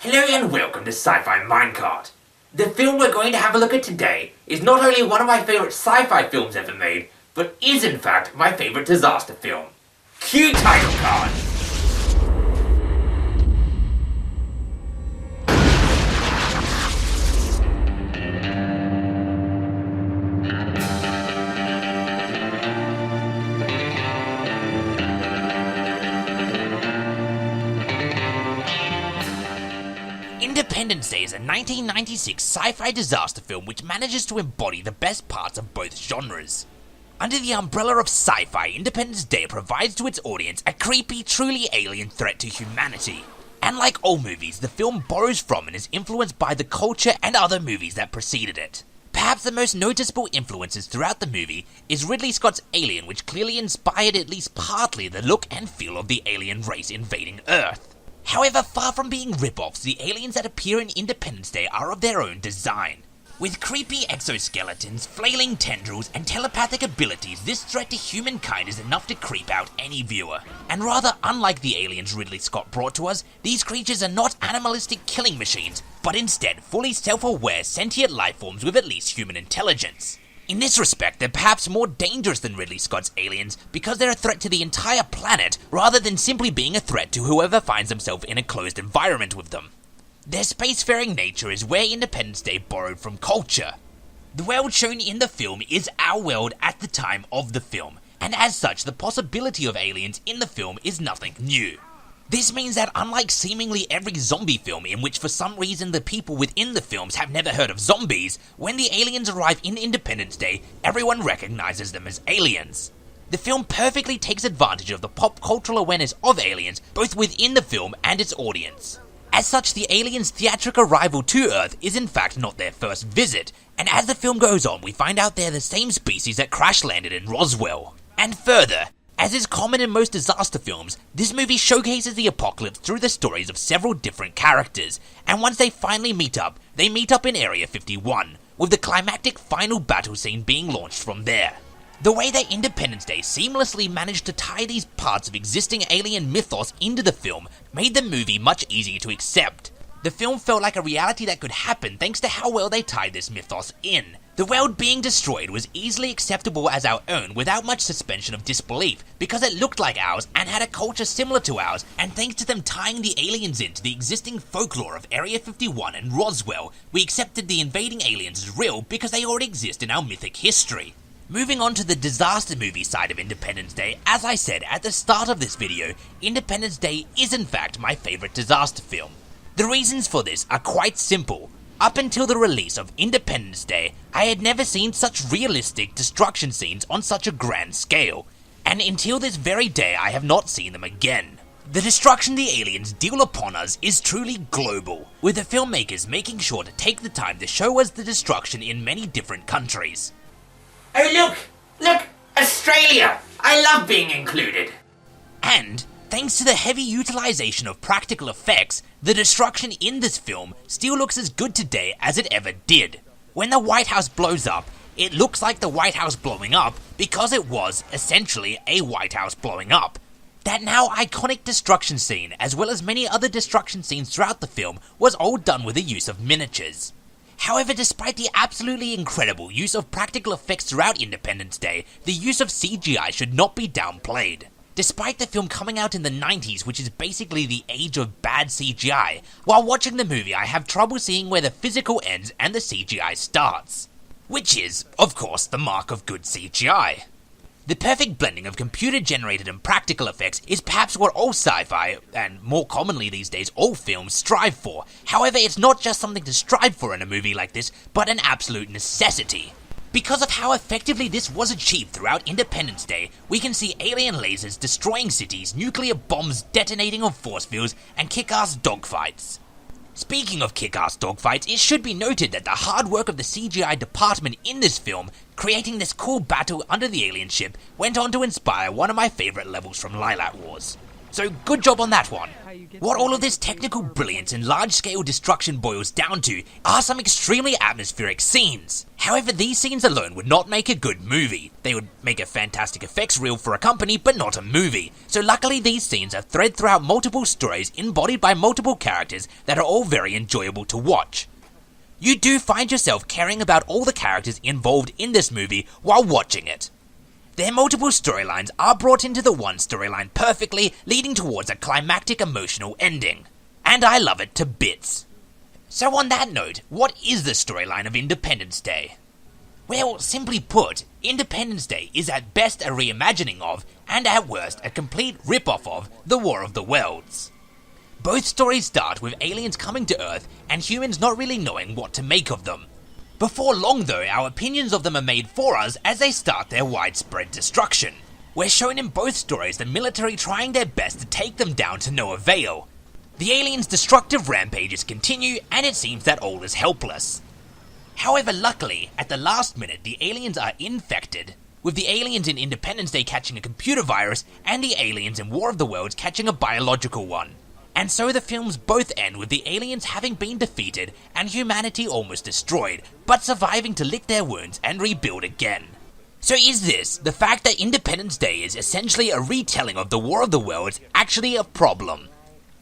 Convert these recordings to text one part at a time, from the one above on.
Hello and welcome to SciFi MineCart. The film we're going to have a look at today is not only one of my favourite sci-fi films ever made, but is in fact my favourite disaster film. Cue title card! Independence Day is a 1996 sci-fi disaster film which manages to embody the best parts of both genres. Under the umbrella of sci-fi, Independence Day provides to its audience a creepy, truly alien threat to humanity. And like all movies, the film borrows from and is influenced by the culture and other movies that preceded it. Perhaps the most noticeable influences throughout the movie is Ridley Scott's Alien, which clearly inspired at least partly the look and feel of the alien race invading Earth. However, far from being rip-offs, the aliens that appear in Independence Day are of their own design. With creepy exoskeletons, flailing tendrils, and telepathic abilities, this threat to humankind is enough to creep out any viewer. And rather unlike the aliens Ridley Scott brought to us, these creatures are not animalistic killing machines, but instead fully self-aware sentient lifeforms with at least human intelligence. In this respect, they're perhaps more dangerous than Ridley Scott's aliens because they're a threat to the entire planet rather than simply being a threat to whoever finds himself in a closed environment with them. Their spacefaring nature is where Independence Day borrowed from culture. The world shown in the film is our world at the time of the film, and as such, the possibility of aliens in the film is nothing new. This means that unlike seemingly every zombie film in which for some reason the people within the films have never heard of zombies, when the aliens arrive in Independence Day, everyone recognizes them as aliens. The film perfectly takes advantage of the pop cultural awareness of aliens, both within the film and its audience. As such, the aliens' theatrical arrival to Earth is in fact not their first visit, and as the film goes on, we find out they're the same species that crash-landed in Roswell. And further, as is common in most disaster films, this movie showcases the apocalypse through the stories of several different characters, and once they finally meet up, they meet up in Area 51, with the climactic final battle scene being launched from there. The way that Independence Day seamlessly managed to tie these parts of existing alien mythos into the film made the movie much easier to accept. The film felt like a reality that could happen thanks to how well they tied this mythos in. The world being destroyed was easily acceptable as our own without much suspension of disbelief because it looked like ours and had a culture similar to ours, and thanks to them tying the aliens into the existing folklore of Area 51 and Roswell, we accepted the invading aliens as real because they already exist in our mythic history. Moving on to the disaster movie side of Independence Day, as I said at the start of this video, Independence Day is in fact my favourite disaster film. The reasons for this are quite simple. Up until the release of Independence Day, I had never seen such realistic destruction scenes on such a grand scale, and until this very day I have not seen them again. The destruction the aliens deal upon us is truly global, with the filmmakers making sure to take the time to show us the destruction in many different countries. Oh look! Look! Australia! I love being included! And thanks to the heavy utilization of practical effects, the destruction in this film still looks as good today as it ever did. When the White House blows up, it looks like the White House blowing up because it was essentially a White House blowing up. That now iconic destruction scene, as well as many other destruction scenes throughout the film, was all done with the use of miniatures. However, despite the absolutely incredible use of practical effects throughout Independence Day, the use of CGI should not be downplayed. Despite the film coming out in the 90s, which is basically the age of bad CGI, while watching the movie I have trouble seeing where the physical ends and the CGI starts. Which is, of course, the mark of good CGI. The perfect blending of computer-generated and practical effects is perhaps what all sci-fi, and more commonly these days all films, strive for. However, it's not just something to strive for in a movie like this, but an absolute necessity. Because of how effectively this was achieved throughout Independence Day, we can see alien lasers destroying cities, nuclear bombs detonating on force fields, and kick-ass dogfights. Speaking of kick-ass dogfights, it should be noted that the hard work of the CGI department in this film, creating this cool battle under the alien ship, went on to inspire one of my favourite levels from Lilac Wars. So good job on that one. What all of this technical brilliance and large-scale destruction boils down to are some extremely atmospheric scenes. However, these scenes alone would not make a good movie. They would make a fantastic effects reel for a company, but not a movie. So luckily these scenes are thread throughout multiple stories embodied by multiple characters that are all very enjoyable to watch. You do find yourself caring about all the characters involved in this movie while watching it. Their multiple storylines are brought into the one storyline perfectly, leading towards a climactic emotional ending. And I love it to bits. So on that note, what is the storyline of Independence Day? Well, simply put, Independence Day is at best a reimagining of, and at worst a complete rip-off of, the War of the Worlds. Both stories start with aliens coming to Earth and humans not really knowing what to make of them. Before long though, our opinions of them are made for us as they start their widespread destruction. We're shown in both stories the military trying their best to take them down to no avail. The aliens' destructive rampages continue, and it seems that all is helpless. However, luckily, at the last minute, the aliens are infected, with the aliens in Independence Day catching a computer virus, and the aliens in War of the Worlds catching a biological one. And so the films both end with the aliens having been defeated, and humanity almost destroyed, but surviving to lick their wounds and rebuild again. So is this, the fact that Independence Day is essentially a retelling of the War of the Worlds, actually a problem?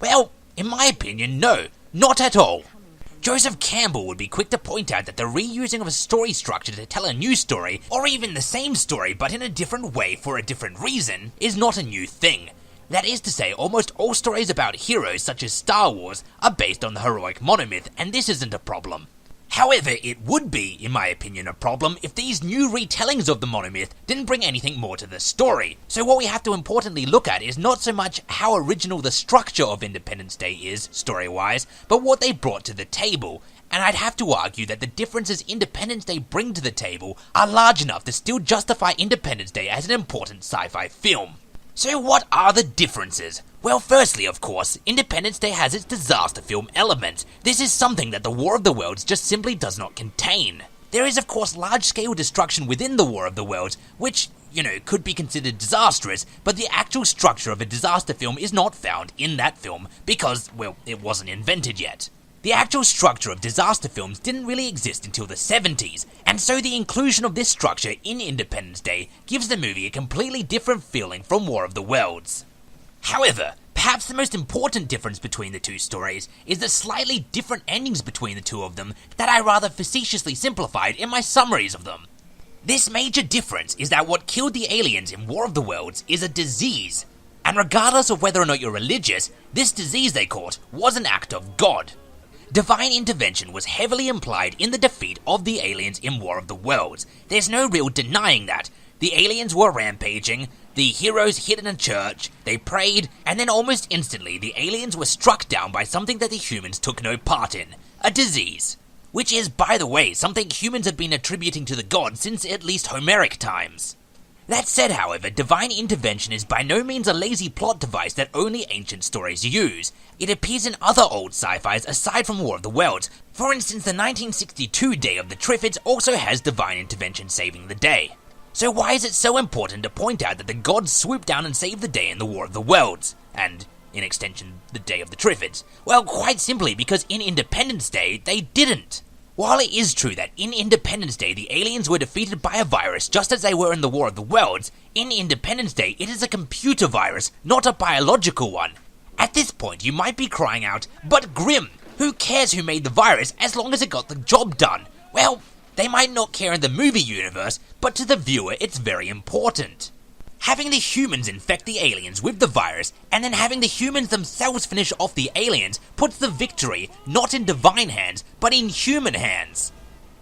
Well, in my opinion, no, not at all. Joseph Campbell would be quick to point out that the reusing of a story structure to tell a new story, or even the same story but in a different way for a different reason, is not a new thing. That is to say, almost all stories about heroes such as Star Wars are based on the heroic monomyth, and this isn't a problem. However, it would be, in my opinion, a problem if these new retellings of the monomyth didn't bring anything more to the story. So what we have to importantly look at is not so much how original the structure of Independence Day is, story-wise, but what they brought to the table. And I'd have to argue that the differences Independence Day bring to the table are large enough to still justify Independence Day as an important sci-fi film. So what are the differences? Well, firstly, of course, Independence Day has its disaster film element. This is something that the War of the Worlds just simply does not contain. There is, of course, large-scale destruction within the War of the Worlds, which, could be considered disastrous, but the actual structure of a disaster film is not found in that film because, well, it wasn't invented yet. The actual structure of disaster films didn't really exist until the 70s, and so the inclusion of this structure in Independence Day gives the movie a completely different feeling from War of the Worlds. However, perhaps the most important difference between the two stories is the slightly different endings between the two of them that I rather facetiously simplified in my summaries of them. This major difference is that what killed the aliens in War of the Worlds is a disease, and regardless of whether or not you're religious, this disease they caught was an act of God. Divine intervention was heavily implied in the defeat of the aliens in War of the Worlds. There's no real denying that. The aliens were rampaging, the heroes hid in a church, they prayed, and then almost instantly the aliens were struck down by something that the humans took no part in, a disease. Which is, by the way, something humans have been attributing to the gods since at least Homeric times. That said, however, divine intervention is by no means a lazy plot device that only ancient stories use. It appears in other old sci-fis aside from War of the Worlds. For instance, the 1962 Day of the Triffids also has divine intervention saving the day. So why is it so important to point out that the gods swooped down and saved the day in the War of the Worlds? And, in extension, the Day of the Triffids? Well, quite simply because in Independence Day, they didn't. While it is true that in Independence Day the aliens were defeated by a virus just as they were in the War of the Worlds, in Independence Day it is a computer virus, not a biological one. At this point you might be crying out, but Grim, who cares who made the virus as long as it got the job done? Well, they might not care in the movie universe, but to the viewer it's very important. Having the humans infect the aliens with the virus, and then having the humans themselves finish off the aliens, puts the victory not in divine hands, but in human hands.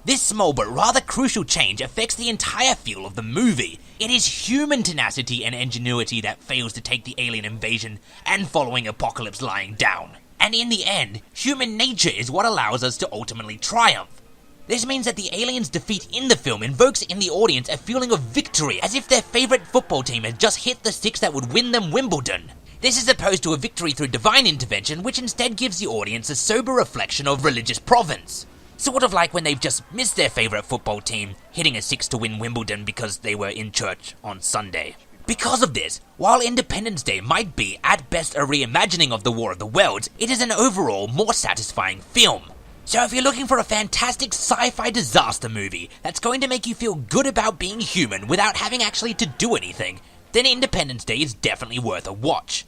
This small but rather crucial change affects the entire feel of the movie. It is human tenacity and ingenuity that fails to take the alien invasion and following apocalypse lying down. And in the end, human nature is what allows us to ultimately triumph. This means that the aliens' defeat in the film invokes in the audience a feeling of victory, as if their favourite football team has just hit the six that would win them Wimbledon. This is opposed to a victory through divine intervention, which instead gives the audience a sober reflection of religious province. Sort of like when they've just missed their favourite football team, hitting a six to win Wimbledon because they were in church on Sunday. Because of this, while Independence Day might be at best a reimagining of the War of the Worlds, it is an overall more satisfying film. So if you're looking for a fantastic sci-fi disaster movie that's going to make you feel good about being human without having actually to do anything, then Independence Day is definitely worth a watch.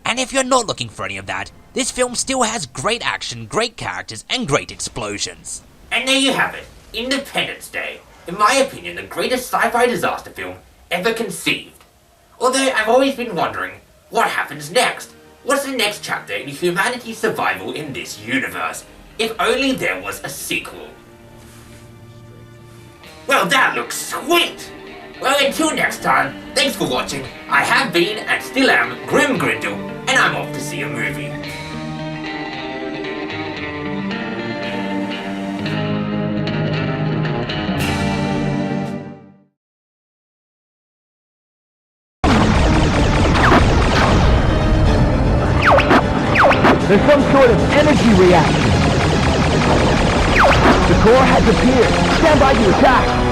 And if you're not looking for any of that, this film still has great action, great characters, and great explosions. And there you have it, Independence Day. In my opinion, the greatest sci-fi disaster film ever conceived. Although I've always been wondering, what happens next? What's the next chapter in humanity's survival in this universe? If only there was a sequel. Well, that looks sweet! Well, until next time, thanks for watching. I have been, and still am, Grim Grindle, and I'm off to see a movie. There's some sort of energy reaction. The core has appeared. Stand by to attack.